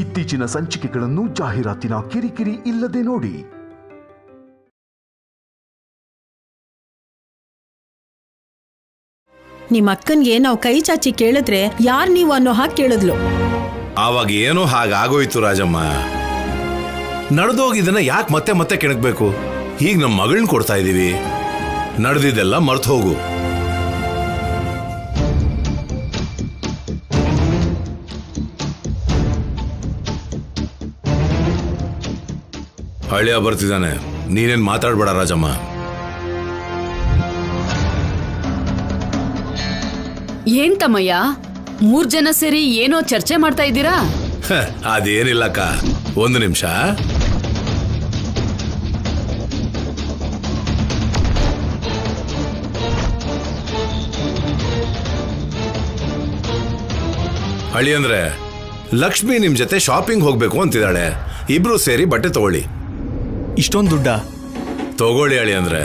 ಇತ್ತೀಚಿನ ಸಂಚಿಕೆಗಳನ್ನು ಜಾಹೀರಾತಿನ ಕಿರಿಕಿರಿ ಇಲ್ಲದೆ ನೋಡಿ. ನಿಮ್ಮ ಅಕ್ಕನ್ಗೆ ನಾವು ಕೈ ಚಾಚಿ ಕೇಳಿದ್ರೆ ಯಾರ್ ನೀವು ಅನ್ನೋ ಹಾಗೆ ಕೇಳಿದ್ಲು. ಆವಾಗ ಏನೋ ಹಾಗಾಗೋಯ್ತು ರಾಜಮ್ಮ. ನಡೆದೋಗಿದ್ದನ್ನ ಯಾಕೆ ಮತ್ತೆ ಮತ್ತೆ ಕೆಣಕ್ಬೇಕು? ಈಗ ನಮ್ಮ ಮಗಳನ್ನ ಕೊಡ್ತಾ ಇದೀವಿ, ನಡೆದಿದ್ದೆಲ್ಲ ಮರ್ತು ಹೋಗು. ಹಳ್ಳಿಯ ಬರ್ತಿದ್ದಾನೆ, ನೀನೇನ್ ಮಾತಾಡ್ಬೇಡ ರಾಜಮ್ಮ. ಏನ್ ತಮ್ಮಯ್ಯ, 3 ಜನ ಸೇರಿ ಏನೋ ಚರ್ಚೆ ಮಾಡ್ತಾ ಇದ್ದೀರಾ? ಅದೇನಿಲ್ಲಕ್ಕ, 1 ನಿಮಿಷ. ಹಳ್ಳಿ ಅಂದ್ರೆ ಲಕ್ಷ್ಮಿ ನಿಮ್ ಜೊತೆ ಶಾಪಿಂಗ್ ಹೋಗ್ಬೇಕು ಅಂತಿದ್ದಾಳೆ. ಇಬ್ರು ಸೇರಿ ಬಟ್ಟೆ ತಗೊಳ್ಳಿ. ಇಷ್ಟೊಂದು ದುಡ್ಡ? ತಗೊಳ್ಳಿ ಹಳ್ಳಿ ಅಂದ್ರೆ.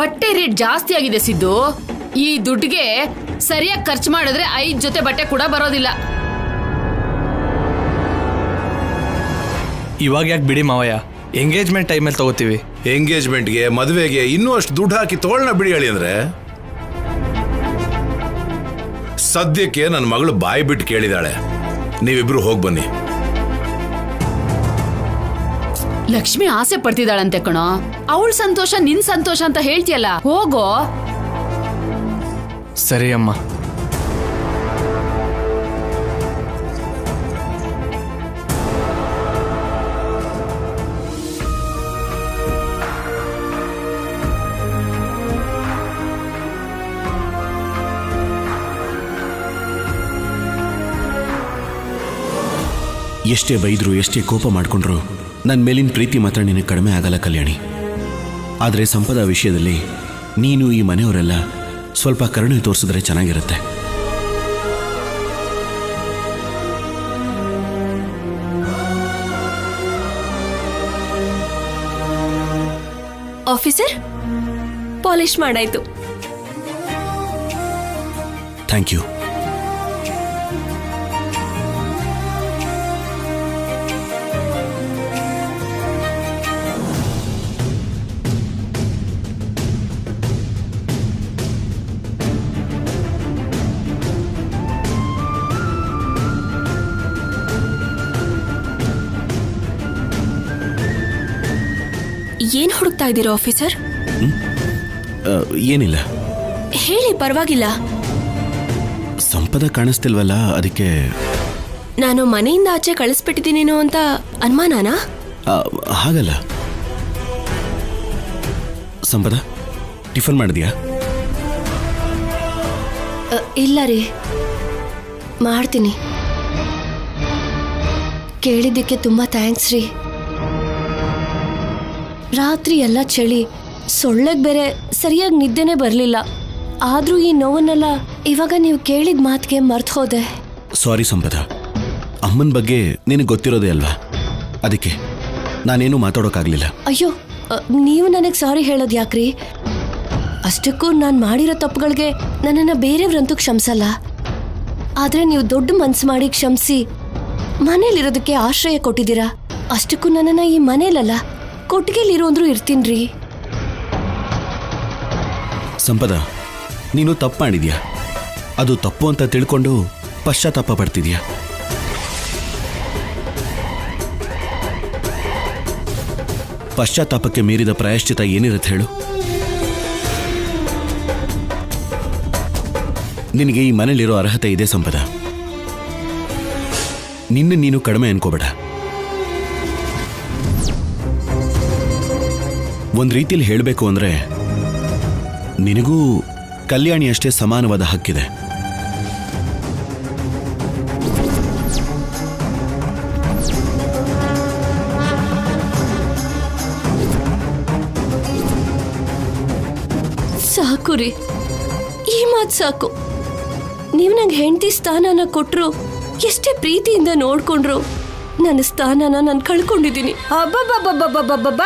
ಬಟ್ಟೆ ರೇಟ್ ಜಾಸ್ತಿ ಆಗಿದೆ ಸಿದ್ದು. ಈ ದುಡ್ಡಿಗೆ ಸರಿಯಾಗಿ ಖರ್ಚು ಮಾಡಿದ್ರೆ 5 ಜೊತೆ ಬಟ್ಟೆ ಕೂಡ ಬರೋದಿಲ್ಲ. ಇವಾಗ ಯಾಕೆ ಬಿಡಿ ಮಾವಯ್ಯ, ಎಂಗೇಜ್ಮೆಂಟ್ ಟೈಮಲ್ಲಿ ತಗೋತೀವಿ. ಎಂಗೇಜ್ಮೆಂಟ್ಗೆ ಮದುವೆಗೆ ಇನ್ನೂ ಅಷ್ಟು ದುಡ್ಡು ಹಾಕಿ ತಗೊಳ್ಳೋಣ ಬಿಡಿ ಹೇಳಿ ಅಂದ್ರೆ. ಸದ್ಯಕ್ಕೆ ನನ್ನ ಮಗಳು ಬಾಯಿ ಬಿಟ್ಟು ಕೇಳಿದಾಳೆ, ನೀವಿಬ್ರು ಹೋಗಿ ಬನ್ನಿ. ಲಕ್ಷ್ಮಿ ಆಸೆ ಪಡ್ತಿದ್ದಾಳಂತೆ ಕಣೋ. ಅವಳ ಸಂತೋಷ ನಿನ್ ಸಂತೋಷ ಅಂತ ಹೇಳ್ತೀಯಲ್ಲ, ಹೋಗೋ. ಸರಿ ಅಮ್ಮ. ಎಷ್ಟೇ ಬೈದ್ರು, ಎಷ್ಟೇ ಕೋಪ ಮಾಡಿಕೊಂಡ್ರು ನನ್ನ ಮೇಲಿನ ಪ್ರೀತಿ ಮಾತ್ರ ನಿನಗೆ ಕಡಿಮೆ ಆಗಲ್ಲ ಕಲ್ಯಾಣಿ. ಆದರೆ ಸಂಪದ ವಿಷಯದಲ್ಲಿ ನೀನು ಈ ಮನೆಯವರೆಲ್ಲ ಸ್ವಲ್ಪ ಕರುಣೆ ತೋರಿಸಿದ್ರೆ ಚೆನ್ನಾಗಿರುತ್ತೆ. ಆಫೀಸರ್, ಪಾಲಿಶ್ ಮಾಡಾಯ್ತು. Thank you. ಏನ್ ಹುಡುಕ್ತಾ ಇದ್ದೀರಾ ಆಫೀಸರ್? ಏನಿಲ್ಲ ಹೇಳಿ, ಪರವಾಗಿಲ್ಲ. ಸಂಪದ ಕಾಣಿಸ್ತಿಲ್ವಲ್ಲ, ಅದಕ್ಕೆ. ನಾನು ಮನೆಯಿಂದ ಆಚೆ ಕಳಿಸ್ಬಿಟ್ಟಿದ್ದೀನೇನೋ ಅಂತ ಅನುಮಾನನಾ? ಹಾಗಲ್ಲ. ಸಂಪದ, ಟಿಫನ್ ಮಾಡಿದ್ಯಾ? ಇಲ್ಲ ರೀ, ಮಾಡ್ತೀನಿ. ಕೇಳಿದ್ದಕ್ಕೆ ತುಂಬಾ ಥ್ಯಾಂಕ್ಸ್ ರೀ. ರಾತ್ರಿ ಎಲ್ಲ ಚಳಿ, ಸೊಳ್ಳೆಗೆ ಬೇರೆ ಸರಿಯಾಗಿ ನಿದ್ದೆನೇ ಬರಲಿಲ್ಲ. ಆದರೂ ಈ ನೋವನ್ನೆಲ್ಲ ಇವಾಗ ನೀವು ಕೇಳಿದ ಮಾತಿಗೆ ಮರ್ತು ಹೋದೆ. ಸಾರಿ ಸಂಪದ, ಅಮ್ಮನ ಬಗ್ಗೆ ನಿನಗೆ ಗೊತ್ತಿರೋದೇ ಅಲ್ವಾ, ಅದಕ್ಕೆ ನಾನೇನು ಮಾತಾಡೋಕ್ಕಾಗಲಿಲ್ಲ. ಅಯ್ಯೋ, ನೀವು ನನಗೆ ಸಾರಿ ಹೇಳೋದು ಯಾಕ್ರಿ? ಅಷ್ಟಕ್ಕೂ ನಾನು ಮಾಡಿರೋ ತಪ್ಪುಗಳಿಗೆ ನನ್ನನ್ನು ಬೇರೆಯವ್ರಂತೂ ಕ್ಷಮಿಸಲ್ಲ. ಆದರೆ ನೀವು ದೊಡ್ಡ ಮನಸ್ಸು ಮಾಡಿ ಕ್ಷಮಿಸಿ ಮನೇಲಿರೋದಕ್ಕೆ ಆಶ್ರಯ ಕೊಟ್ಟಿದ್ದೀರಾ. ಅಷ್ಟಕ್ಕೂ ನನ್ನನ್ನು ಈ ಮನೇಲಲ್ಲ, ಕೊಟ್ಟಿಗೆಲಿರೋ ಅಂದ್ರೂ ಇರ್ತೀನ್ರಿ. ಸಂಪದ, ನೀನು ತಪ್ಪು ಮಾಡಿದ್ಯಾ, ಅದು ತಪ್ಪು ಅಂತ ತಿಳ್ಕೊಂಡು ಪಶ್ಚಾತ್ತಾಪ ಪಡ್ತಿದ್ಯಾ. ಪಶ್ಚಾತ್ತಾಪಕ್ಕೆ ಮೀರಿದ ಪ್ರಾಯಶ್ಚಿತ ಏನಿರುತ್ತೆ ಹೇಳು? ನಿನಗೆ ಈ ಮನೇಲಿರೋ ಅರ್ಹತೆ ಇದೆ ಸಂಪದ. ನಿನ್ನ ನೀನು ಕಡಿಮೆ ಅನ್ಕೋಬೇಡ. ಒಂದು ರೀತಿಯಲ್ಲಿ ಹೇಳಬೇಕು ಅಂದರೆ ನಿನಗೂ ಕಲ್ಯಾಣಿ ಅಷ್ಟೇ ಸಮಾನವಾದ ಹಕ್ಕಿದೆ. ಸಾಕು ರೀ, ಈ ಮಾತು ಸಾಕು. ನೀವು ನಂಗೆ ಹೆಂಡತಿ ಸ್ಥಾನನ ಕೊಟ್ಟರು, ಎಷ್ಟೇ ಪ್ರೀತಿಯಿಂದ ನೋಡ್ಕೊಂಡ್ರು, ನನ್ನ ಸ್ಥಾನನ ನಾನು ಕಳ್ಕೊಂಡಿದ್ದೀನಿ. ಅಬ್ಬಬ್ಬಬ್ಬಬ್ಬಬ್ಬಬ್ಬ,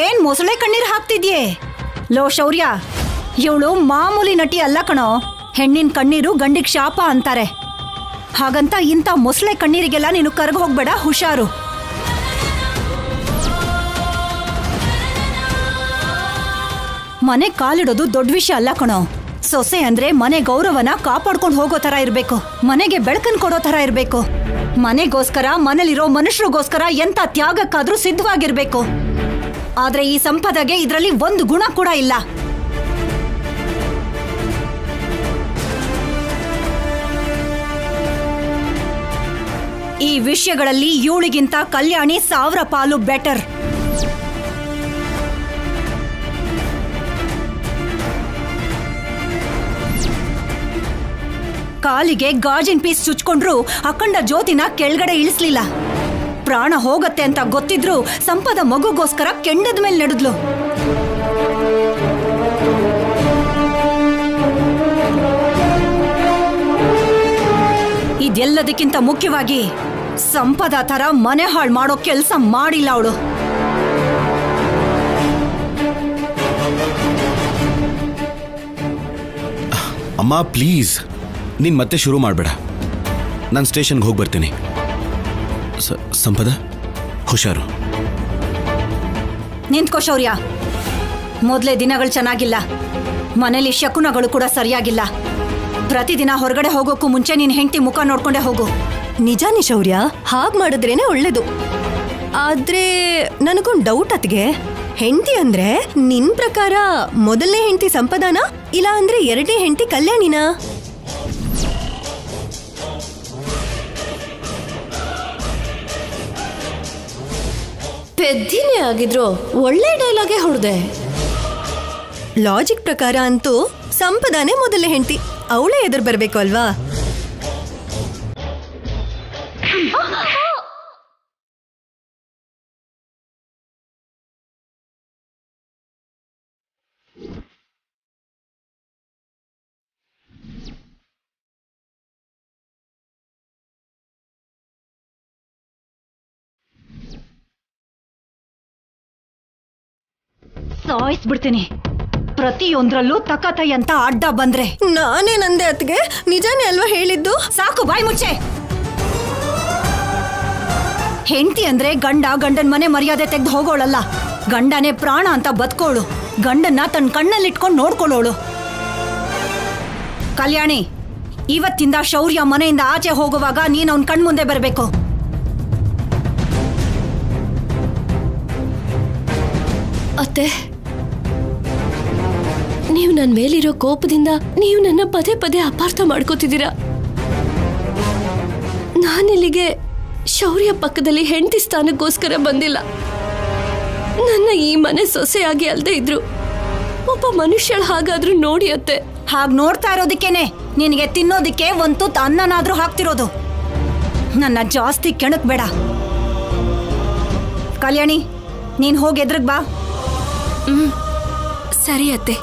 ಏನ್ ಮೊಸಳೆ ಕಣ್ಣೀರು ಹಾಕ್ತಿದ್ಯೆ? ಲೋ ಶೌರ್ಯ, ಇವಳು ಮಾಮೂಲಿ ನಟಿ ಅಲ್ಲ ಕಣೋ. ಹೆಣ್ಣಿನ ಕಣ್ಣೀರು ಗಂಡಿಗೆ ಶಾಪ ಅಂತಾರೆ. ಹಾಗಂತ ಇಂಥ ಮೊಸಳೆ ಕಣ್ಣೀರಿಗೆಲ್ಲ ನೀನು ಕರ್ಗ ಹೋಗ್ಬೇಡ, ಹುಷಾರು. ಮನೆ ಕಾಲಿಡೋದು ದೊಡ್ಡ ವಿಷಯ ಅಲ್ಲ ಕಣೋ. ಸೊಸೆ ಅಂದ್ರೆ ಮನೆ ಗೌರವನ ಕಾಪಾಡ್ಕೊಂಡು ಹೋಗೋ ತರ ಇರ್ಬೇಕು, ಮನೆಗೆ ಬೆಳಕನ್ ಕೊಡೋ ತರ ಇರ್ಬೇಕು. ಮನೆಗೋಸ್ಕರ, ಮನೇಲಿರೋ ಮನುಷ್ಯರಿಗೋಸ್ಕರ ಎಂತ ತ್ಯಾಗಕ್ಕಾದ್ರೂ ಸಿದ್ಧವಾಗಿರ್ಬೇಕು. ಆದ್ರೆ ಈ ಸಂಪದಗೆ ಇದರಲ್ಲಿ ಒಂದು ಗುಣ ಕೂಡ ಇಲ್ಲ. ಈ ವಿಷಯಗಳಲ್ಲಿ ಇವಳಿಗಿಂತ ಕಲ್ಯಾಣಿ 1000 ಪಾಲು ಬೆಟರ್. ಕಾಲಿಗೆ ಗಾಜಿನ ಪೀಸ್ ಚುಚ್ಕೊಂಡ್ರು ಅಖಂಡ ಜ್ಯೋತಿನ ಕೆಳಗಡೆ ಇಳಿಸ್ಲಿಲ್ಲ. ಪ್ರಾಣ ಹೋಗತ್ತೆ ಅಂತ ಗೊತ್ತಿದ್ರು ಸಂಪದ ಮಗುಗೋಸ್ಕರ ಕೆಂಡದ ಮೇಲೆ ನಡೆದ್ಲು. ಇದೆಲ್ಲದಕ್ಕಿಂತ ಮುಖ್ಯವಾಗಿ ಸಂಪದ ತರ ಮನೆ ಹಾಳು ಮಾಡೋ ಕೆಲಸ ಮಾಡಿಲ್ಲ ಅವಳು. ಅಮ್ಮ ಪ್ಲೀಸ್, ನೀನು ಮತ್ತೆ ಶುರು ಮಾಡಬೇಡ. ನಾನು ಸ್ಟೇಷನ್ಗೆ ಹೋಗಿ ಬರ್ತೀನಿ. ಸಂಪದ, ಹುಷಾರು. ನಿಂತ್ಕೋ ಶೌರ್ಯ. ಮೊದಲೇ ದಿನಗಳು ಚೆನ್ನಾಗಿಲ್ಲ. ಮನೇಲಿ ಶಕುನಗಳು ಕೂಡ ಸರಿಯಾಗಿಲ್ಲ. ಪ್ರತಿದಿನ ಹೊರಗಡೆ ಹೋಗೋಕ್ಕೂ ಮುಂಚೆ ನಿನ್ನ ಹೆಂಡತಿ ಮುಖ ನೋಡ್ಕೊಂಡೆ ಹೋಗು. ನಿಜಾನೇ ಶೌರ್ಯ, ಹಾಗೆ ಮಾಡಿದ್ರೇನೆ ಒಳ್ಳೇದು. ಆದ್ರೆ ನನಗೊಂದು ಡೌಟ್ ಅತ್ಗೆ. ಹೆಂಡತಿ ಅಂದ್ರೆ ನಿನ್ ಪ್ರಕಾರ ಮೊದಲನೇ ಹೆಂಡತಿ ಸಂಪದಾನ, ಇಲ್ಲ ಅಂದ್ರೆ ಎರಡನೇ ಹೆಂಡತಿ ಕಲ್ಯಾಣಿನಾ? ಪೆದ್ದಿನೇ ಆಗಿದ್ರು ಒಳ್ಳೆ ಡೈಲಾಗೆ ಹೊಡೆದೆ. ಲಾಜಿಕ್ ಪ್ರಕಾರ ಅಂತೂ ಸಂಪದಾನೇ ಮೊದಲನೇ ಹೆಂಡತಿ, ಅವಳೇ ಎದುರು ಬರ್ಬೇಕು ಅಲ್ವಾ? ಸಾಯಿಸ್ಬಿಡ್ತೀನಿ ಪ್ರತಿಯೊಂದ್ರಲ್ಲೂ ತಕತೈ ಅಂತ ಅಡ್ಡ ಬಂದ್ರೆ. ನಾನೇನಂದೆ ಅತ್ಗೆ? ನಿಜಾನೇ ಅಲ್ವಾ ಹೇಳಿದ್ದು? ಸಾಕು, ಬಾಯ್ ಮುಚ್ಚೆ. ಹೆಂಡತಿ ಅಂದ್ರೆ ಗಂಡನ್ ಮನೆ ಮರ್ಯಾದೆ ತೆಗೆದು ಹೋಗೋಳಲ್ಲ. ಗಂಡನೇ ಪ್ರಾಣ ಅಂತ ಬದುಕೋಳು. ಗಂಡನ್ನ ತನ್ನ ಕಣ್ಣಲ್ಲಿಟ್ಕೊಂಡು ನೋಡ್ಕೊಳ್ಳೋಳು. ಕಲ್ಯಾಣಿ, ಇವತ್ತಿಂದ ಶೌರ್ಯ ಮನೆಯಿಂದ ಆಚೆ ಹೋಗುವಾಗ ನೀನು ಅವನ್ ಕಣ್ಮುಂದೆ ಬರಬೇಕು. ಅತ್ತೆ, ನೀವು ನನ್ನ ಮೇಲಿರೋ ಕೋಪದಿಂದ ನೀವು ನನ್ನ ಪದೇ ಪದೇ ಅಪಾರ್ಥ ಮಾಡ್ಕೋತಿದ್ದೀರಾ. ನಾನಿಲ್ಲಿಗೆ ಶೌರ್ಯ ಪಕ್ಕದಲ್ಲಿ ಹೆಂಡತಿ ಸ್ಥಾನಕ್ಕೋಸ್ಕರ ಬಂದಿಲ್ಲ. ನನ್ನ ಈ ಮನೆ ಸೊಸೆಯಾಗಿ ಅಲ್ದೇ ಇದ್ರು ಒಬ್ಬ ಮನುಷ್ಯಳ ಹಾಗಾದ್ರೂ ನೋಡಿ ಅತ್ತೆ. ಹಾಗೆ ನೋಡ್ತಾ ಇರೋದಕ್ಕೇನೆ ನಿನಗೆ ತಿನ್ನೋದಿಕ್ಕೆ ಒಂದು ತುತ್ತು ಅನ್ನನಾದ್ರೂ ಹಾಕ್ತಿರೋದು. ನನ್ನ ಜಾಸ್ತಿ ಕೆಣಕ್ ಬೇಡ. ಕಲ್ಯಾಣಿ, ನೀನ್ ಹೋಗಿ ಎದ್ರಗ್ ಬಾ. ಸರಿ ಅತ್ತೆ.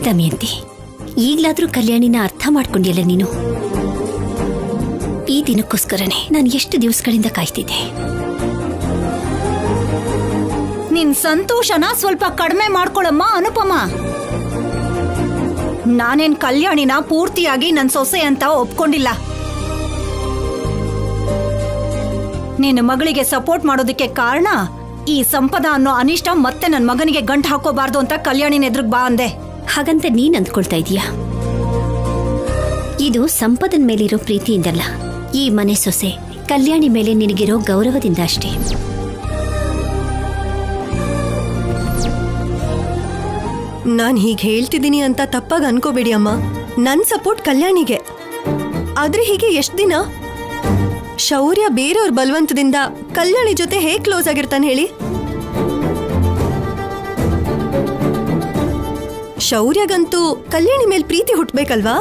ದಮಯಂತಿ, ಈಗ್ಲಾದ್ರೂ ಕಲ್ಯಾಣಿನ ಅರ್ಥ ಮಾಡ್ಕೊಂಡಿಯಲ್ಲ ನೀನು. ಈ ದಿನಕ್ಕೋಸ್ಕರನೇ ನಾನು ಎಷ್ಟು ದಿವಸಗಳಿಂದ ಕಾಯ್ತಿದ್ದೆ. ನಿನ್ ಸಂತೋಷನ ಸ್ವಲ್ಪ ಕಡಿಮೆ ಮಾಡ್ಕೊಳಮ್ಮ ಅನುಪಮ. ನಾನೇನ್ ಕಲ್ಯಾಣಿನ ಪೂರ್ತಿಯಾಗಿ ನನ್ ಸೊಸೆ ಅಂತ ಒಪ್ಕೊಂಡಿಲ್ಲ. ನಿನ್ನ ಮಗಳಿಗೆ ಸಪೋರ್ಟ್ ಮಾಡೋದಕ್ಕೆ ಕಾರಣ ಈ ಸಂಪದ ಅನ್ನೋ ಅನಿಷ್ಟ ಮತ್ತೆ ನನ್ ಮಗನಿಗೆ ಗಂಟು ಹಾಕೋಬಾರ್ದು ಅಂತ ಕಲ್ಯಾಣಿನ ಎದುರುಗ್ ಬಾ ಅಂದೆ. ಹಾಗಂತ ನೀನ್ ಅಂದ್ಕೊಳ್ತಾ ಇದೀಯಾ? ಇದು ಸಂಪದನ್ ಮೇಲಿರೋ ಪ್ರೀತಿಯಿಂದಲ್ಲ, ಈ ಮನೆ ಸೊಸೆ ಕಲ್ಯಾಣಿ ಮೇಲೆ ನಿನಗಿರೋ ಗೌರವದಿಂದ ಅಷ್ಟೇ. ನಾನು ಹೀಗೆ ಹೇಳ್ತಿದ್ದೀನಿ ಅಂತ ತಪ್ಪಾಗಿ ಅನ್ಕೋಬೇಡಿ ಅಮ್ಮ. ನನ್ನ ಸಪೋರ್ಟ್ ಕಲ್ಯಾಣಿಗೆ. ಆದ್ರೆ ಹೀಗೆ ಎಷ್ಟು ದಿನ? ಶೌರ್ಯ ಬೇರೆಯವ್ರ ಬಲವಂತದಿಂದ ಕಲ್ಯಾಣಿ ಜೊತೆ ಹೇಗೆ ಕ್ಲೋಸ್ ಆಗಿರ್ತಾನೆ ಹೇಳಿ? ಶೌರ್ಯಗಂತೂ ಕಲ್ಯಾಣಿ ಮೇಲ್ ಪ್ರೀತಿ ಹುಟ್ಬೇಕಲ್ವಾ?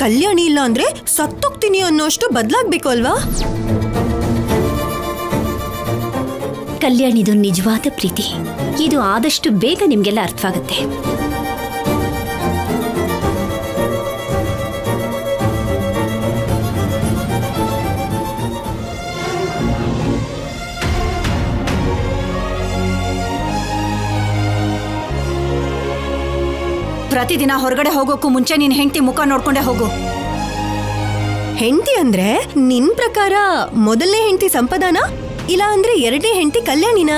ಕಲ್ಯಾಣಿ ಇಲ್ಲ ಅಂದ್ರೆ ಸತ್ತೋಗ್ತೀನಿ ಅನ್ನೋಷ್ಟು ಬದ್ಲಾಗ್ಬೇಕು ಅಲ್ವಾ? ಕಲ್ಯಾಣಿದು ನಿಜವಾದ ಪ್ರೀತಿ ಇದು ಆದಷ್ಟು ಬೇಗ ನಿಮ್ಗೆಲ್ಲ ಅರ್ಥವಾಗುತ್ತೆ. ಪ್ರತಿದಿನ ಹೊರಗಡೆ ಹೋಗೋಕ್ಕೂ ಮುಂಚೆ ನಿನ್ ಹೆಂಡತಿ ಮುಖ ನೋಡ್ಕೊಂಡೆ ಹೋಗು. ಹೆಂಡತಿ ಅಂದ್ರೆ ನಿನ್ ಪ್ರಕಾರ ಮೊದಲನೇ ಹೆಂಡತಿ ಸಂಪದಾನ ಇಲ್ಲ ಅಂದ್ರೆ ಎರಡನೇ ಹೆಂಡತಿ ಕಲ್ಯಾಣಿನ?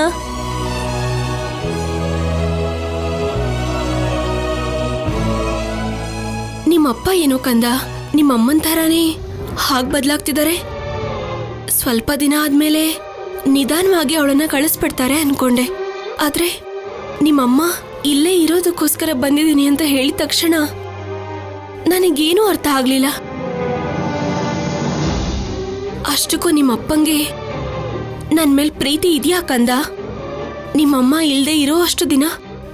ನಿಮ್ಮಪ್ಪ ಏನೋ ಕಂದ ನಿಮ್ಮಮ್ಮನ ಥರಾನೇ ಹಾಗೆ ಬದಲಾಗ್ತಿದ್ದಾರೆ. ಸ್ವಲ್ಪ ದಿನ ಆದ್ಮೇಲೆ ನಿಧಾನವಾಗಿ ಅವಳನ್ನ ಕಳಿಸ್ಬಿಡ್ತಾರೆ ಅನ್ಕೊಂಡೆ. ಆದ್ರೆ ನಿಮ್ಮಮ್ಮ ಇಲ್ಲೇ ಇರೋದಕ್ಕೋಸ್ಕರ ಬಂದಿದ್ದೀನಿ ಅಂತ ಹೇಳಿದ ತಕ್ಷಣ ನನಗೇನೂ ಅರ್ಥ ಆಗ್ಲಿಲ್ಲ. ಅಷ್ಟಕ್ಕೂ ನಿಮ್ಮಪ್ಪಂಗೆ ನನ್ ಮೇಲೆ ಪ್ರೀತಿ ಇದೆಯಾ ಕಂದ? ನಿಮ್ಮಮ್ಮ ಇಲ್ದೇ ಇರೋ ಅಷ್ಟು ದಿನ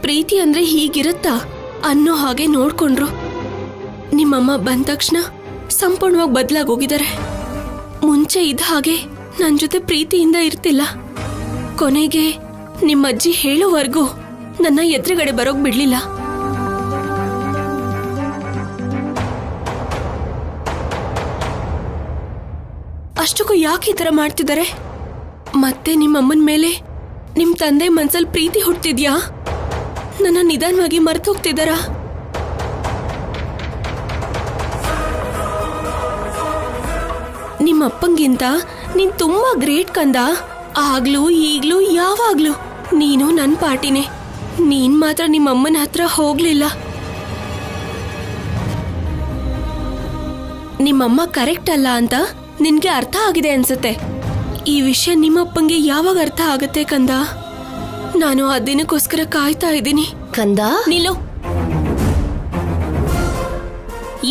ಪ್ರೀತಿ ಅಂದ್ರೆ ಹೀಗಿರುತ್ತಾ ಅನ್ನೋ ಹಾಗೆ ನೋಡ್ಕೊಂಡ್ರು. ನಿಮ್ಮಮ್ಮ ಬಂದ ತಕ್ಷಣ ಸಂಪೂರ್ಣವಾಗಿ ಬದಲಾಗೋಗಿದ್ದಾರೆ. ಮುಂಚೆ ಇದ್ದ ಹಾಗೆ ನನ್ ಜೊತೆ ಪ್ರೀತಿಯಿಂದ ಇರ್ತಿಲ್ಲ. ಕೊನೆಗೆ ನಿಮ್ಮಜ್ಜಿ ಹೇಳೋವರೆಗೂ ನನ್ನ ಎದುರುಗಡೆ ಬರೋಕ್ ಬಿಡ್ಲಿಲ್ಲ. ಅಷ್ಟಕ್ಕೂ ಯಾಕೆ ಈ ತರ ಮಾಡ್ತಿದ್ದಾರೆ? ಮತ್ತೆ ನಿಮ್ಮಮ್ಮನ ಮೇಲೆ ನಿಮ್ ತಂದೆ ಮನ್ಸಲ್ಲಿ ಪ್ರೀತಿ ಹುಟ್ಟಿದ್ಯಾ? ನನ್ನ ನಿಧಾನವಾಗಿ ಮರೆತು ಹೋಗ್ತಿದ್ದಾರಾ? ನಿಮ್ಮಪ್ಪಂಗಿಂತ ನೀನ್ ತುಂಬಾ ಗ್ರೇಟ್ ಕಂದ. ಆಗ್ಲೂ ಈಗ್ಲೂ ಯಾವಾಗ್ಲೂ ನೀನು ನನ್ ಪಾಟಿನೇ. ನೀನ್ ಮಾತ್ರ ನಿಮ್ಮಮ್ಮನ ಹತ್ರ ಹೋಗ್ಲಿಲ್ಲ. ನಿಮ್ಮಮ್ಮ ಕರೆಕ್ಟ್ ಅಲ್ಲ ಅಂತ ನಿನ್ಗೆ ಅರ್ಥ ಆಗಿದೆ ಅನ್ಸುತ್ತೆ. ಈ ವಿಷಯ ನಿಮ್ಮಪ್ಪಂಗೆ ಯಾವಾಗ ಅರ್ಥ ಆಗತ್ತೆ ಕಂದ? ನಾನು ಆ ದಿನಕ್ಕೋಸ್ಕರ ಕಾಯ್ತಾ ಇದ್ದೀನಿ. ಕಂದ ನಿಲ್ಲು.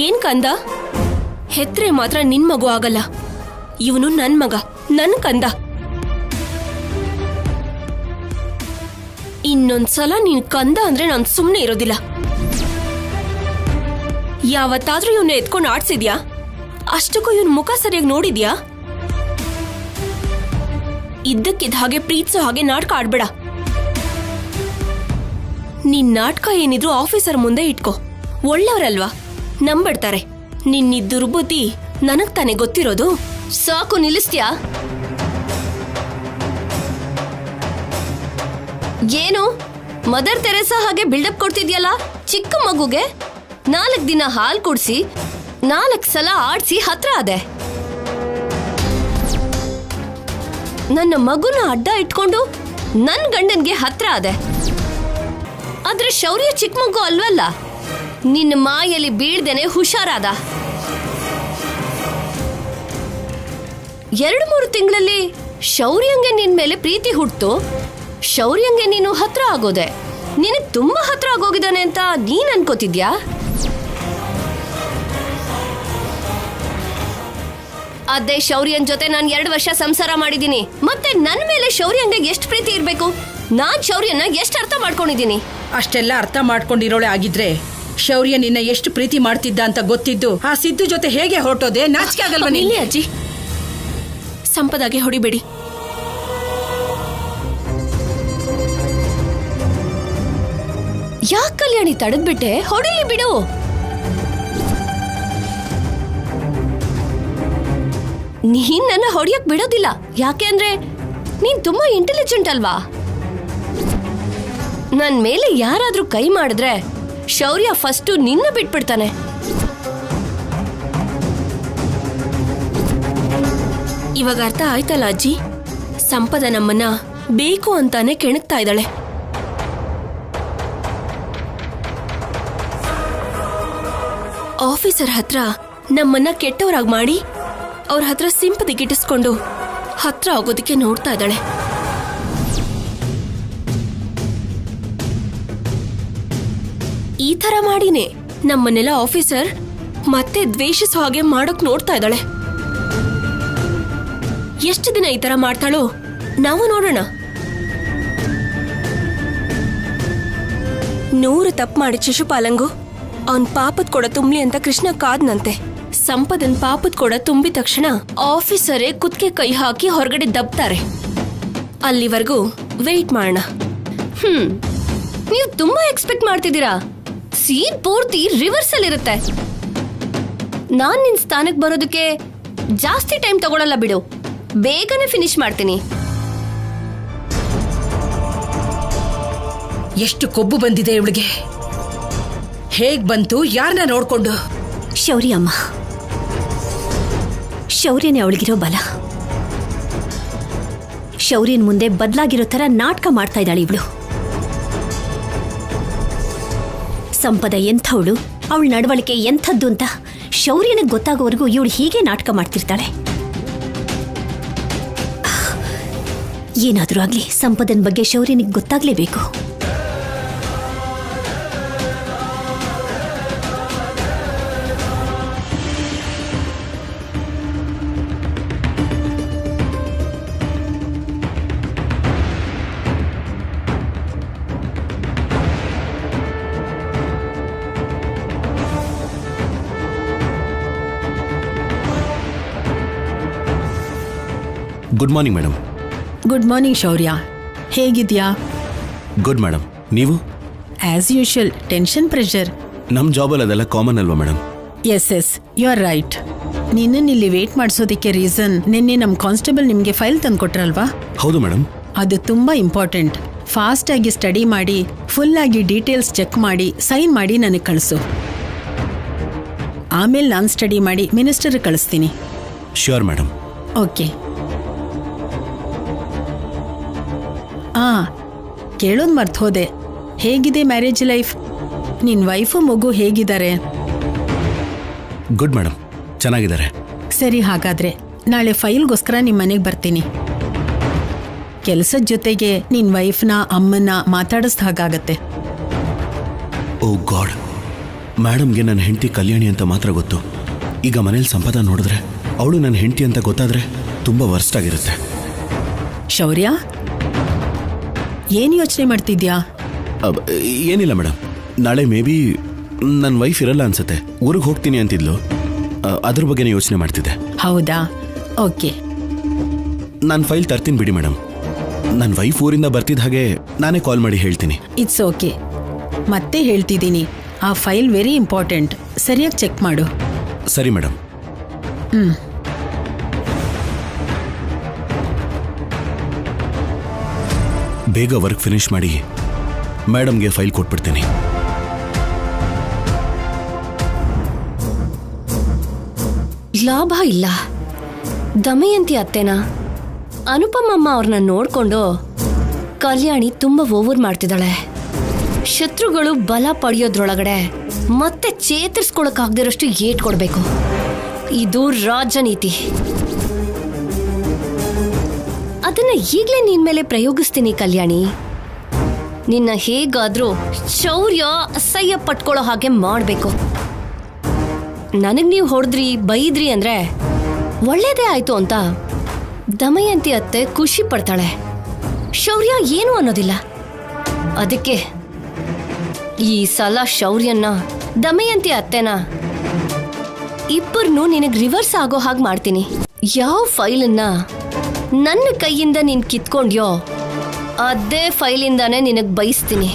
ಏನ್ ಕಂದ? ಹೆತ್ರೆ ಮಾತ್ರ ನಿನ್ ಮಗು ಆಗಲ್ಲ. ಇವನು ನನ್ ಮಗ, ನನ್ ಕಂದ. ಇನ್ನೊಂದ್ಸಲ ನೀನ್ ಕಂದ ಅಂದ್ರೆ ನಾನ್ ಸುಮ್ನೆ ಇರೋದಿಲ್ಲ. ಯಾವತ್ತಾದ್ರೂ ಇವನ್ನ ಎತ್ಕೊಂಡು ಆಡ್ಸಿದ್ಯಾ? ಅಷ್ಟಕ್ಕೂ ಇವನ್ ಮುಖ ಸರಿಯಾಗಿ ನೋಡಿದ್ಯಾ? ಇದ್ದಕ್ಕಿದ್ದ ಹಾಗೆ ಪ್ರೀತಿಸೋ ಹಾಗೆ ನಾಟಕ ಆಡ್ಬೇಡ. ನಿನ್ ನಾಟಕ ಏನಿದ್ರು ಆಫೀಸರ್ ಮುಂದೆ ಇಟ್ಕೋ. ಒಳ್ಳೆಯವರಲ್ವಾ, ನಂಬಿಡ್ತಾರೆ. ನಿನ್ನ ದುರ್ಬುದ್ಧಿ ನನಗ್ ತಾನೇ ಗೊತ್ತಿರೋದು. ಸಾಕು, ನಿಲ್ಲಿಸ್ತ್ಯಾ? ಏನು ಮದರ್ ತೆರೇಸಾ ಹಾಗೆ ಬಿಲ್ಡಪ್ ಕೊಡ್ತಿದ್ಯಲ್ಲ? ಚಿಕ್ಕ ಮಗುಗೆ 4 ದಿನ ಹಾಲು ಕುಡಿಸಿ 4 ಸಲ ಆಡ್ಸಿ ಹತ್ರ ಅದೆ. ನನ್ನ ಮಗುನ ಅಡ್ಡ ಇಟ್ಕೊಂಡು ನನ್ ಗಂಡನ್ಗೆ ಹತ್ರ ಅದೆ. ಆದ್ರೆ ಶೌರ್ಯ ಚಿಕ್ಕ ಮಗು ಅಲ್ವಲ್ಲ, ನಿನ್ನ ಮಾಯಲ್ಲಿ ಬೀಳ್ದೇನೆ ಹುಷಾರಾದ. 2-3 ತಿಂಗಳಲ್ಲಿ ಶೌರ್ಯಂಗೆ ನಿನ್ ಮೇಲೆ ಪ್ರೀತಿ ಹುಟ್ಟು ಶೌರ್ಯಂಗೆ ನೀನು ಹತ್ರ ಆಗೋದೆ. ನಿನಗ್ ತುಂಬಾ ಹತ್ರ ಆಗೋಗಿದ್ದಾನೆ ಅಂತ ನೀನ್ ಅನ್ಕೋತಿದ್ಯಾ? ಅದೇ ಶೌರ್ಯನ್ ಜೊತೆ ನಾನು 2 ವರ್ಷ ಸಂಸಾರ ಮಾಡಿದೀನಿ. ಮತ್ತೆ ನನ್ ಮೇಲೆ ಶೌರ್ಯಂಗೆ ಎಷ್ಟು ಪ್ರೀತಿ ಇರ್ಬೇಕು? ನಾನ್ ಶೌರ್ಯನ ಎಷ್ಟು ಅರ್ಥ ಮಾಡ್ಕೊಂಡಿದೀನಿ. ಅಷ್ಟೆಲ್ಲ ಅರ್ಥ ಮಾಡ್ಕೊಂಡಿರೋಳೆ ಆಗಿದ್ರೆ ಶೌರ್ಯ ನಿನ್ನ ಎಷ್ಟು ಪ್ರೀತಿ ಮಾಡ್ತಿದ್ದ ಅಂತ ಗೊತ್ತಿದ್ದು ಆ ಸಿದ್ದು ಜೊತೆ ಹೇಗೆ ಹೊರಟೋದೆ? ನಾಚಿಕೆ ಆಗಲ್ವಾ ನಿನ್ನೆ? ಅಜ್ಜಿ, ಸಂಪದಾಗೆ ಹೊಡಿಬೇಡಿ. ಯಾಕೆ ಕಲ್ಯಾಣಿ ತಡೆದ್ಬಿಟ್ಟೆ? ಹೊಡಿಲಿ ಬಿಡು. ನೀನ್ ನನ್ನ ಹೊಡಿಯಕ್ ಬಿಡೋದಿಲ್ಲ. ಯಾಕೆ ಅಂದ್ರೆ ನೀನ್ ತುಂಬಾ ಇಂಟೆಲಿಜೆಂಟ್ ಅಲ್ವಾ? ನನ್ ಮೇಲೆ ಯಾರಾದ್ರೂ ಕೈ ಮಾಡಿದ್ರೆ ಶೌರ್ಯ ಫಸ್ಟ್ ನಿನ್ನ ಬಿಟ್ಬಿಡ್ತಾನೆ. ಇವಾಗ ಅರ್ಥ ಆಯ್ತಲ್ಲ ಅಜ್ಜಿ? ಸಂಪದ ನಮ್ಮನ್ನ ಬೇಕು ಅಂತಾನೆ ಕೆಣಕ್ತಾ ಇದ್ದಾಳೆ. ಆಫೀಸರ್ ಹತ್ರ ನಮ್ಮನ್ನ ಕೆಟ್ಟವರಾಗಿ ಮಾಡಿ ಅವ್ರ ಹತ್ರ ಸಿಂಪದಿ ಗಿಟ್ಟಿಸ್ಕೊಂಡು ಹತ್ರ ಆಗೋದಕ್ಕೆ ನೋಡ್ತಾ ಇದ್ದಾಳೆ. ಈ ತರ ಮಾಡಿನೇ ನಮ್ಮನ್ನೆಲ್ಲ ಆಫೀಸರ್ ಮತ್ತೆ ದ್ವೇಷಿಸೋ ಹಾಗೆ ಮಾಡೋಕ್ ನೋಡ್ತಾ ಇದ್ದಾಳೆ. ಎಷ್ಟು ದಿನ ಈ ತರ ಮಾಡ್ತಾಳೋ ನಾವು ನೋಡೋಣ. 100 ತಪ್ಪು ಮಾಡಿ ಶಿಶುಪಾಲಂಗು ಅವನ್ ಪಾಪದ ಕೊಡ ತುಂಬ್ಲಿ ಅಂತ ಕೃಷ್ಣ ಕಾದ್ನಂತೆ. ಸಂಪದನ್ ಪಾಪದ ಕೊಡ ತುಂಬಿದ ತಕ್ಷಣ ಆಫೀಸರೇ ಕುತ್ಕೆ ಕೈ ಹಾಕಿ ಹೊರಗಡೆ ದಬ್ತಾರೆ. ಅಲ್ಲಿವರೆಗೂ ವೆಯ್ಟ್ ಮಾಡೋಣ. ನೀವು ತುಂಬಾ ಎಕ್ಸ್ಪೆಕ್ಟ್ ಮಾಡ್ತಿದ್ದೀರಾ. ಸೀನ್ ಪೂರ್ತಿ ರಿವರ್ಸ್ ಅಲ್ಲಿ ಇರುತ್ತೆ. ನಾನ್ ನಿನ್ ಸ್ಥಾನಕ್ಕೆ ಬರೋದಕ್ಕೆ ಜಾಸ್ತಿ ಟೈಮ್ ತಗೊಳಲ್ಲ ಬಿಡು, ಬೇಗನೆ ಫಿನಿಶ್ ಮಾಡ್ತೀನಿ. ಎಷ್ಟು ಕೊಬ್ಬು ಬಂದಿದೆ ಇವಳಿಗೆ. ಹೇಗ್ ಬಂತು, ಯಾರನ್ನ ನೋಡ್ಕೊಂಡು? ಶೌರ್ಯ ಅಮ್ಮ, ಶೌರ್ಯನೇ ಅವಳಿಗಿರೋ ಬಲ. ಶೌರ್ಯನ್ ಮುಂದೆ ಬದಲಾಗಿರೋ ತರ ನಾಟಕ ಮಾಡ್ತಾ ಇದ್ದಾಳೆ ಇವಳು. ಸಂಪದ ಎಂಥವಳು, ಅವಳ ನಡವಳಿಕೆ ಎಂಥದ್ದು ಅಂತ ಶೌರ್ಯನಿಗೆ ಗೊತ್ತಾಗೋವರೆಗೂ ಇವಳು ಹೀಗೆ ನಾಟಕ ಮಾಡ್ತಿರ್ತಾಳೆ. ಏನಾದರೂ ಆಗ್ಲಿ, ಸಂಪದನ್ ಬಗ್ಗೆ ಶೌರ್ಯನಿಗೆ ಗೊತ್ತಾಗ್ಲೇಬೇಕು. Good morning madam. Good morning Shaurya, ಹೇಗಿದ್ಯಾ? Good madam. ನೀವು? As usual, tension, pressure. ನಮ್ಮ ಜಾಬಲ್ಲಿ ಅದೆಲ್ಲ ಕಾಮನ್ ಅಲ್ವಾ madam? Yes, you are right. ನಿನ್ನನ್ನು ಇಲ್ಲಿ ವೇಟ್ ಮಾಡಿಸೋದಕ್ಕೆ ರೀಸನ್, ನಿನ್ನೆ ನಮ್ಮ ಕಾನ್ಸ್ಟೇಬಲ್ ನಿಮಗೆ ಫೈಲ್ ತಂದು ಕೊಟ್ರಲ್ವಾ? ಹೌದು ಮೇಡಮ್. ಅದು ತುಂಬಾ ಇಂಪಾರ್ಟೆಂಟ್. ಫಾಸ್ಟ್ ಆಗಿ ಸ್ಟಡಿ ಮಾಡಿ, ಫುಲ್ ಆಗಿ ಡೀಟೇಲ್ಸ್ ಚೆಕ್ ಮಾಡಿ, ಸೈನ್ ಮಾಡಿ ನನಗೆ ಕಳಿಸು. ಆಮೇಲೆ ನಾನು ಸ್ಟಡಿ ಮಾಡಿ ಮಿನಿಸ್ಟರ್ ಕಳಿಸ್ತೀನಿ. Sure madam. ಓಕೆ. ಕೇಳೋದು ಮರ್ತು ಹೋದೆ. ಹೇಗಿದೆ ಮ್ಯಾರೇಜ್ ಲೈಫ್? ನಿನ್ನ ವೈಫು ಮಗು ಹೇಗಿದ್ದಾರೆ? ಗುಡ್ ಮೇಡಮ್, ಚೆನ್ನಾಗಿದ್ದಾರೆ. ಸರಿ, ಹಾಗಾದ್ರೆ ನಾಳೆ ಫೈಲ್ಗೋಸ್ಕರ ನಿಮ್ಮ ಮನೆಗೆ ಬರ್ತೀನಿ. ಕೆಲಸದ ಜೊತೆಗೆ ನಿನ್ನ ವೈಫ್ನ, ಅಮ್ಮನ್ನ ಮಾತಾಡಿಸ್ದ ಹಾಗಾಗತ್ತೆ. ಓ ಗಾಡ್, ಮೇಡಮ್ಗೆ ನನ್ನ ಹೆಂಡತಿ ಕಲ್ಯಾಣಿ ಅಂತ ಮಾತ್ರ ಗೊತ್ತು. ಈಗ ಮನೇಲಿ ಸಂಪದ ನೋಡಿದ್ರೆ ಅವಳು ನನ್ನ ಹೆಂಡತಿ ಅಂತ ಗೊತ್ತಾದ್ರೆ ತುಂಬ ವರ್ಸ್ಟ್ ಆಗಿರುತ್ತೆ. ಶೌರ್ಯ, ಏನು ಯೋಚನೆ ಮಾಡ್ತಿದ್ಯಾ? ಏನಿಲ್ಲ ಮೇಡಮ್, ನಾಳೆ ಮೇ ಬಿ ನನ್ನ ವೈಫ್ ಇರಲ್ಲ ಅನ್ಸುತ್ತೆ, ಊರಿಗೆ ಹೋಗ್ತೀನಿ ಅಂತಿದ್ಲು. ಅದ್ರ ಬಗ್ಗೆನೇ ಯೋಚನೆ ಮಾಡ್ತಿದ್ದೆ. ಹೌದಾ? ಓಕೆ. ನಾನು ಫೈಲ್ ತರ್ತೀನಿ ಬಿಡಿ ಮೇಡಮ್. ನನ್ನ ವೈಫ್ ಊರಿಂದ ಬರ್ತಿದ್ದ ಹಾಗೆ ನಾನೇ ಕಾಲ್ ಮಾಡಿ ಹೇಳ್ತೀನಿ. It's okay. ಮತ್ತೆ ಹೇಳ್ತಿದ್ದೀನಿ, ಆ ಫೈಲ್ ವೆರಿ ಇಂಪಾರ್ಟೆಂಟ್. ಸರಿಯಾಗಿ ಚೆಕ್ ಮಾಡು. ಸರಿ ಮೇಡಮ್. ಬೇಗ ವರ್ಕ್ ಫಿನಿಶ್ ಮಾಡಿ ಮೇಡಮ್ಗೆ ಫೈಲ್ ಕೊಟ್ಬಿಡ್ತೀನಿ. ಲಾಭ ಇಲ್ಲ. ದಮಯಂತಿ ಅತ್ತೆನ ಅನುಪಮಮ್ಮ ಅವ್ರನ್ನ ನೋಡ್ಕೊಂಡು ಕಲ್ಯಾಣಿ ತುಂಬಾ ಓವರ್ ಮಾಡ್ತಿದ್ದಾಳೆ. ಶತ್ರುಗಳು ಬಲ ಪಡೆಯೋದ್ರೊಳಗಡೆ ಮತ್ತೆ ಚೇತರಿಸ್ಕೊಳಕ್ಕಾಗದಿರೋಷ್ಟು ಏಟ್ ಕೊಡ್ಬೇಕು. ಇದು ರಾಜನೀತಿ. ಅದನ್ನ ಈಗ್ಲೇ ನಿನ್ ಮೇಲೆ ಪ್ರಯೋಗಿಸ್ತೀನಿ ಕಲ್ಯಾಣಿ. ನಿನ್ನ ಹೇಗಾದ್ರೂ ಶೌರ್ಯ ಅಸಹ್ಯ ಪಟ್ಕೊಳ್ಳೋ ಹಾಗೆ ಮಾಡ್ಬೇಕು. ನನಗ್ ನೀವು ಹೊಡೆದ್ರಿ, ಬೈದ್ರಿ ಅಂದ್ರೆ ಒಳ್ಳೇದೇ ಆಯ್ತು ಅಂತ ದಮಯಂತಿ ಅತ್ತೆ ಖುಷಿ ಪಡ್ತಾಳೆ. ಶೌರ್ಯ ಏನು ಅನ್ನೋದಿಲ್ಲ. ಅದಕ್ಕೆ ಈ ಸಲ ಶೌರ್ಯನ್ನ, ದಮಯಂತಿ ಅತ್ತೆನ ಇಬ್ಬರನ್ನೂ ನಿನಗ್ ರಿವರ್ಸ್ ಆಗೋ ಹಾಗೆ ಮಾಡ್ತೀನಿ. ಯಾವ ಫೈಲನ್ನ ನನ್ನ ಕೈಯಿಂದ ನೀನ್ ಕಿತ್ಕೊಂಡ್ಯೋ ಅದೇ ಫೈಲಿಂದಾನೇ ನಿನಗ್ ಬಯಸ್ತೀನಿ.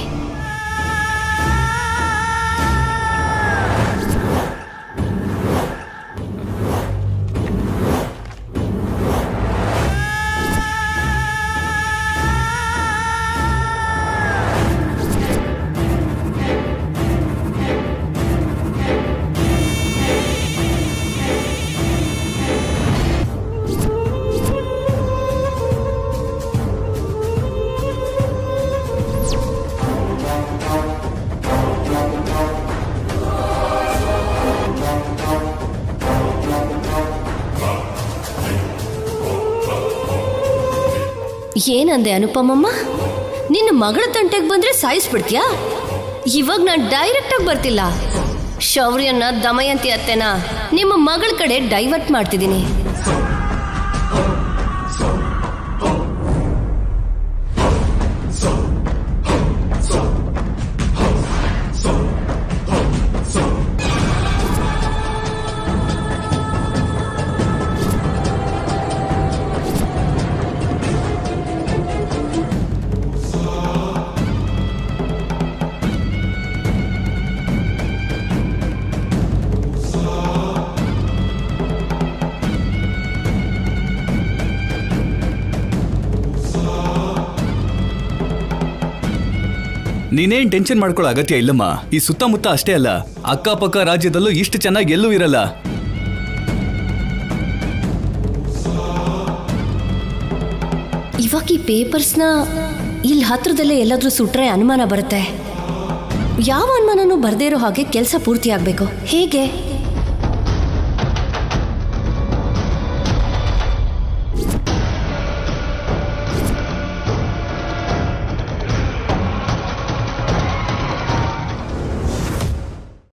ಏನಂದೆ ಅನುಪಮಮ್ಮ? ನಿನ್ನ ಮಗಳ ತಂಟೆಗೆ ಬಂದ್ರೆ ಸಾಯಿಸ್ಬಿಡ್ತೀಯಾ? ಇವಾಗ ನಾನು ಡೈರೆಕ್ಟ್ ಆಗಿ ಬರ್ತಿಲ್ಲ. ಶೌರ್ಯನ, ದಮಯಂತಿ ಅತ್ತೆನ ನಿಮ್ಮ ಮಗಳ ಕಡೆ ಡೈವರ್ಟ್ ಮಾಡ್ತಿದ್ದೀನಿ. ನೀನೇನ್ ಟೆನ್ಷನ್ ಮಾಡ್ಕೊಳ್ಳೋ ಅಗತ್ಯ ಇಲ್ಲಮ್ಮ. ಈ ಸುತ್ತಮುತ್ತ ಅಷ್ಟೇ ಅಲ್ಲ, ಅಕ್ಕಪಕ್ಕ ರಾಜ್ಯದಲ್ಲೂ ಇಷ್ಟು ಚೆನ್ನಾಗಿ ಎಲ್ಲೂ ಇರಲ್ಲ. ಇವಾಗ ಈ ಪೇಪರ್ಸ್ನ ಇಲ್ಲಿ ಹತ್ರದಲ್ಲೇ ಎಲ್ಲಾದ್ರೂ ಸುಟ್ರೆ ಅನುಮಾನ ಬರುತ್ತೆ. ಯಾವ ಅನುಮಾನನೂ ಬರ್ದೇ ಇರೋ ಹಾಗೆ ಕೆಲಸ ಪೂರ್ತಿ ಆಗ್ಬೇಕು. ಹೇಗೆ?